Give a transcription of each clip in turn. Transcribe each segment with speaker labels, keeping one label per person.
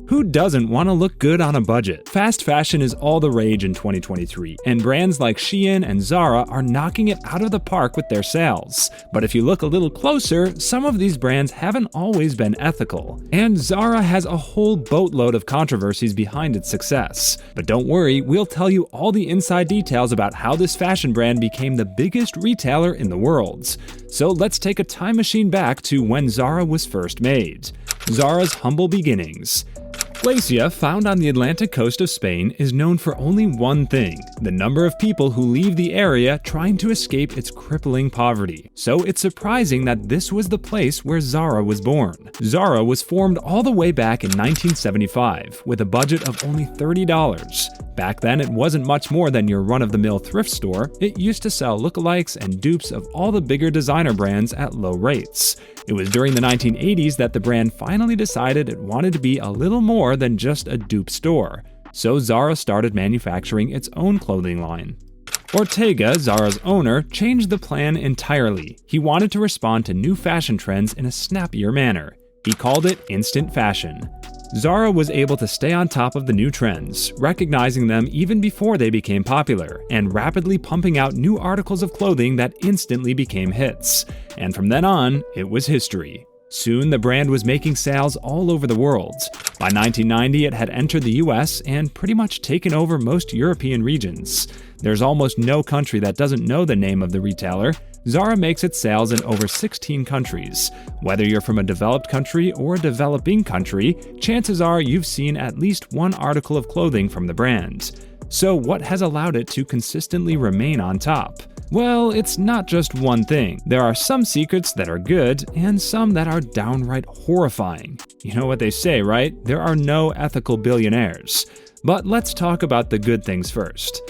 Speaker 1: Who doesn't want to look good on a budget? Fast fashion is all the rage in 2023, and brands like Shein and Zara are knocking it out of the park with their sales. But if you look a little closer, some of these brands haven't always been ethical. And Zara has a whole boatload of controversies behind its success. But don't worry, we'll tell you all the inside details about how this fashion brand became the biggest retailer in the world. So let's take a time machine back to when Zara was first made. Zara's humble beginnings. Galicia, found on the Atlantic coast of Spain, is known for only one thing: the number of people who leave the area trying to escape its crippling poverty. So it's surprising that this was the place where Zara was born. Zara was formed all the way back in 1975, with a budget of only $30. Back then, it wasn't much more than your run-of-the-mill thrift store. It used to sell lookalikes and dupes of all the bigger designer brands at low rates. It was during the 1980s that the brand finally decided it wanted to be a little more than just a dupe store. So Zara started manufacturing its own clothing line. Ortega, Zara's owner, changed the plan entirely. He wanted to respond to new fashion trends in a snappier manner. He called it instant fashion. Zara was able to stay on top of the new trends, recognizing them even before they became popular, and rapidly pumping out new articles of clothing that instantly became hits. And from then on, it was history. Soon, the brand was making sales all over the world. By 1990, it had entered the US and pretty much taken over most European regions. There's almost no country that doesn't know the name of the retailer. Zara makes its sales in over 16 countries. Whether you're from a developed country or a developing country, chances are you've seen at least one article of clothing from the brand. So what has allowed it to consistently remain on top? Well, it's not just one thing. There are some secrets that are good, and some that are downright horrifying. You know what they say, right? There are no ethical billionaires. But let's talk about the good things first.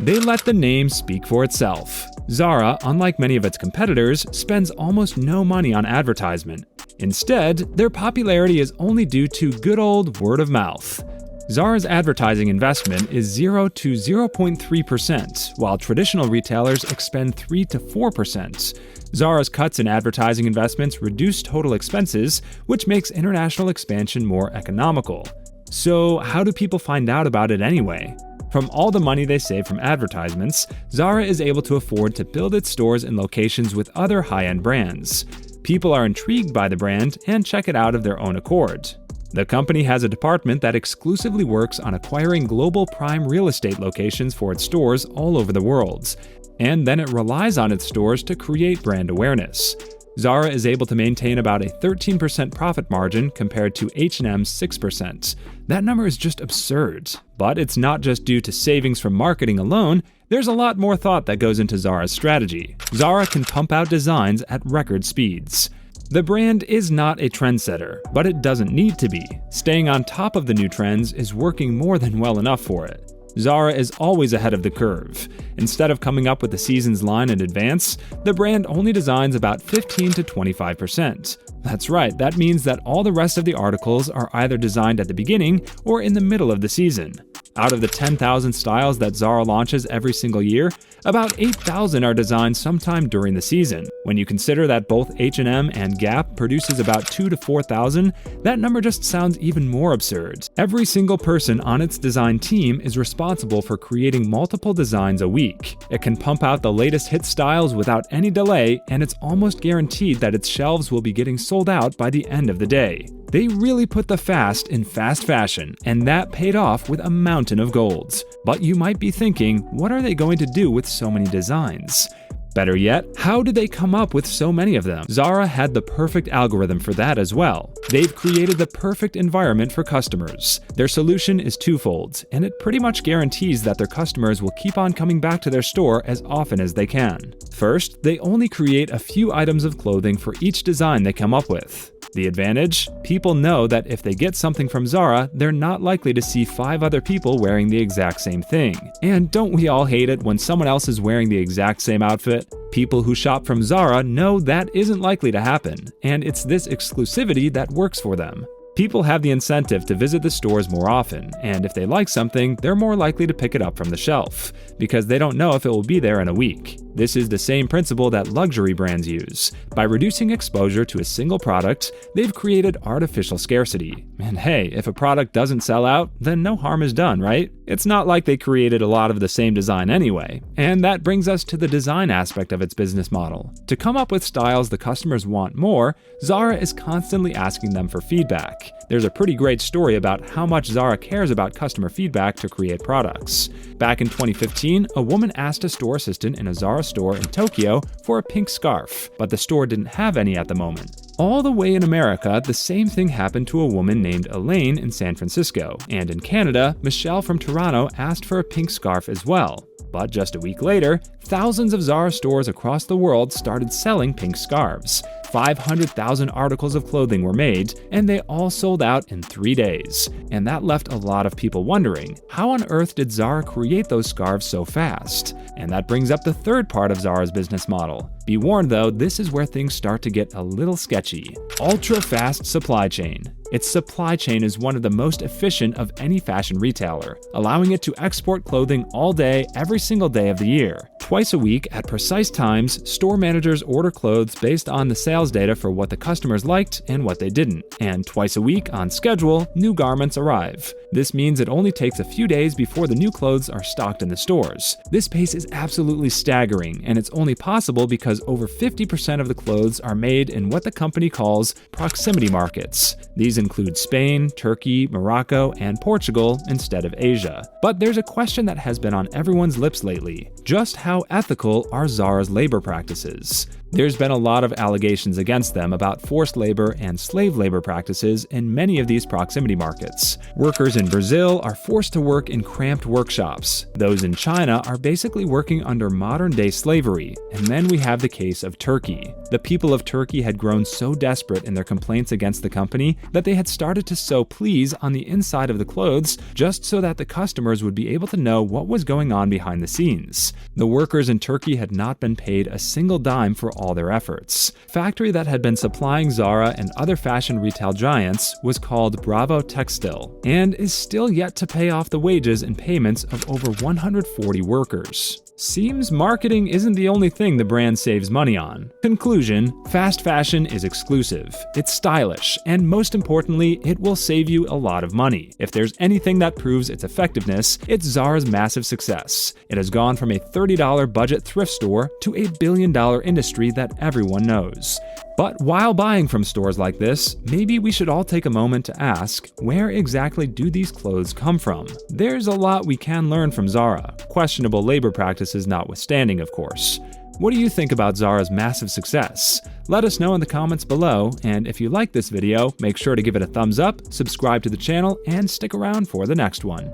Speaker 1: They let the name speak for itself. Zara, unlike many of its competitors, spends almost no money on advertisement. Instead, their popularity is only due to good old word of mouth. Zara's advertising investment is 0 to 0.3%, while traditional retailers expend 3 to 4%. Zara's cuts in advertising investments reduce total expenses, which makes international expansion more economical. So, how do people find out about it anyway? From all the money they save from advertisements, Zara is able to afford to build its stores in locations with other high-end brands. People are intrigued by the brand and check it out of their own accord. The company has a department that exclusively works on acquiring global prime real estate locations for its stores all over the world, and then it relies on its stores to create brand awareness. Zara is able to maintain about a 13% profit margin compared to H&M's 6%. That number is just absurd. But it's not just due to savings from marketing alone. There's a lot more thought that goes into Zara's strategy. Zara can pump out designs at record speeds. The brand is not a trendsetter, but it doesn't need to be. Staying on top of the new trends is working more than well enough for it. Zara is always ahead of the curve. Instead of coming up with the season's line in advance, the brand only designs about 15 to 25%. That's right, that means that all the rest of the articles are either designed at the beginning or in the middle of the season. Out of the 10,000 styles that Zara launches every single year, about 8,000 are designed sometime during the season. When you consider that both H&M and Gap produces about 2,000 to 4,000, that number just sounds even more absurd. Every single person on its design team is responsible for creating multiple designs a week. It can pump out the latest hit styles without any delay, and it's almost guaranteed that its shelves will be getting sold out by the end of the day. They really put the fast in fast fashion, and that paid off with a mountain of golds. But you might be thinking, what are they going to do with so many designs? Better yet, how did they come up with so many of them? Zara had the perfect algorithm for that as well. They've created the perfect environment for customers. Their solution is twofold, and it pretty much guarantees that their customers will keep on coming back to their store as often as they can. First, they only create a few items of clothing for each design they come up with. The advantage? People know that if they get something from Zara, they're not likely to see 5 other people wearing the exact same thing. And don't we all hate it when someone else is wearing the exact same outfit? People who shop from Zara know that isn't likely to happen, and it's this exclusivity that works for them. People have the incentive to visit the stores more often, and if they like something, they're more likely to pick it up from the shelf, because they don't know if it will be there in a week. This is the same principle that luxury brands use. By reducing exposure to a single product, they've created artificial scarcity. And hey, if a product doesn't sell out, then no harm is done, right? It's not like they created a lot of the same design anyway. And that brings us to the design aspect of its business model. To come up with styles the customers want more, Zara is constantly asking them for feedback. There's a pretty great story about how much Zara cares about customer feedback to create products. Back in 2015, a woman asked a store assistant in a Zara store in Tokyo for a pink scarf, but the store didn't have any at the moment. All the way in America, the same thing happened to a woman named Elaine in San Francisco, and in Canada, Michelle from Toronto asked for a pink scarf as well. But just a week later, thousands of Zara stores across the world started selling pink scarves. 500,000 articles of clothing were made, and they all sold out in 3 days. And that left a lot of people wondering, how on earth did Zara create those scarves so fast? And that brings up the third part of Zara's business model. Be warned though, this is where things start to get a little sketchy. Ultra-fast supply chain. Its supply chain is one of the most efficient of any fashion retailer, allowing it to export clothing all day, every single day of the year. Twice a week, at precise times, store managers order clothes based on the sales data for what the customers liked and what they didn't. And twice a week, on schedule, new garments arrive. This means it only takes a few days before the new clothes are stocked in the stores. This pace is absolutely staggering, and it's only possible because over 50% of the clothes are made in what the company calls proximity markets. These include Spain, Turkey, Morocco, and Portugal instead of Asia. But there's a question that has been on everyone's lips lately. Just how ethical are Zara's labor practices? There's been a lot of allegations against them about forced labor and slave labor practices in many of these proximity markets. Workers in Brazil are forced to work in cramped workshops. Those in China are basically working under modern-day slavery. And then we have the case of Turkey. The people of Turkey had grown so desperate in their complaints against the company that they had started to sew pleats on the inside of the clothes just so that the customers would be able to know what was going on behind the scenes. The workers in Turkey had not been paid a single dime for all their efforts. The factory that had been supplying Zara and other fashion retail giants was called Bravo Textile, and is still yet to pay off the wages and payments of over 140 workers. Seems marketing isn't the only thing the brand saves money on. Conclusion: fast fashion is exclusive, it's stylish, and most importantly, it will save you a lot of money. If there's anything that proves its effectiveness, it's Zara's massive success. It has gone from a $30 budget thrift store to a billion-dollar industry that everyone knows. But while buying from stores like this, maybe we should all take a moment to ask, where exactly do these clothes come from? There's a lot we can learn from Zara, questionable labor practices notwithstanding, of course. What do you think about Zara's massive success? Let us know in the comments below, and if you like this video, make sure to give it a thumbs up, subscribe to the channel, and stick around for the next one.